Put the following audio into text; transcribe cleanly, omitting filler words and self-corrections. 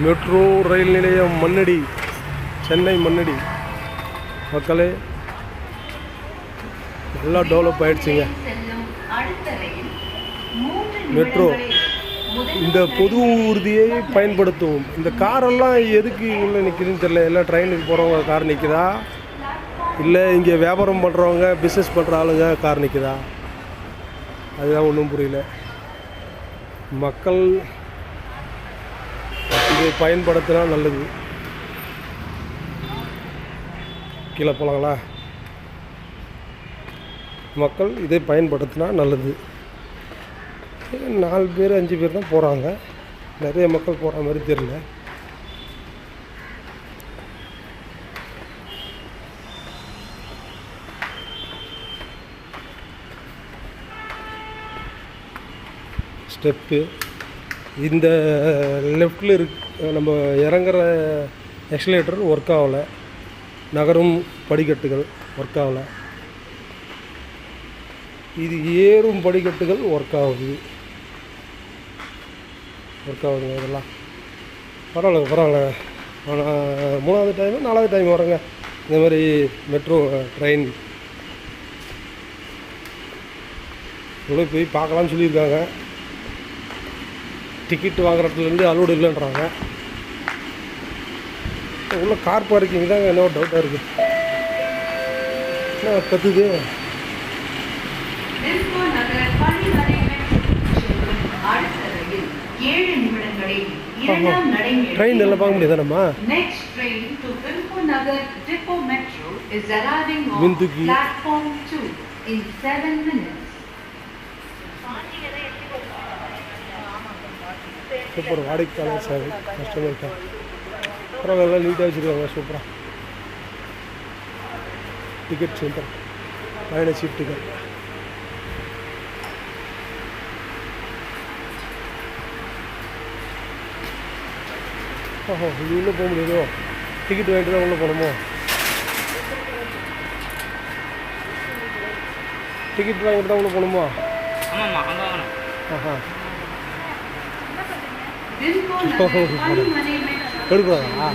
Metro rail நிலையம் மண்ணடி, சென்னை மண்ணடி. மக்களே நல்லா டெவலப் ஆகிடுச்சிங்க மெட்ரோ. இந்த பொது ஊர்தியை பயன்படுத்துவோம். இந்த காரெல்லாம் எதுக்கு உள்ளே நிற்கிதுன்னு தெரியல. எல்லாம் ட்ரெயினுக்கு போகிறவங்க கார் நிற்குதா, இல்லை இங்கே வியாபாரம் பண்ணுறவங்க பிஸ்னஸ் பண்ணுற ஆளுங்க கார் நிற்குதா, அதுதான் ஒன்றும் புரியல. மக்கள் இதை பயன்படுத்தினா நல்லது. கீழே போகலாங்களா? மக்கள் இதை பயன்படுத்தினா நல்லது. 4 பேர் 5 பேர் தான் போகிறாங்க. நிறைய மக்கள் போகிற மாதிரி தெரியல. ஸ்டெப்பு இந்த லெஃப்டில் நம்ம இறங்குற எக்ஸலேட்டர் ஒர்க் ஆகலை. நகரும் படிக்கட்டுகள் ஒர்க் ஆகலை. இது ஏறும் படிக்கட்டுகள் ஒர்க் ஆகுதுங்க. இதெல்லாம் பரவாயில்ல. ஆனால் 3வது டைமு 4வது டைம் வரேங்க இந்த மாதிரி மெட்ரோ ட்ரெயின். உள்ளே போய் பார்க்கலான்னு சொல்லியிருக்காங்க. டிக்கெட் வாங்குறதுலேருந்து அலோடு இல்லைன்றாங்க. உள்ள கார் பார்க்கிங் தாங்க என்ன டவுட்டாக இருக்குது. என்ன கற்றுது? ட்ரெயின் எல்லாம் பார்க்க முடியாதா நம்ம? மின்துக்கி சூப்பர். வாடிக்கையாளர் சேவை, கஸ்டமர் கேர். அப்புறம் எல்லாம் நீட்டாக வச்சுருக்காங்க. சூப்பராக டிக்கெட் சென்டர், பயண சீட்டுகள். ஓஹோ, இது உள்ளே போக முடியாதோ? டிக்கெட் வாங்கிட்டு தான் உள்ளே போகணுமோ? டிக்கெட் வாங்கிட்டு தான் உள்ளே போகணுமா? ஆஹா, எடுக்கூடாதா?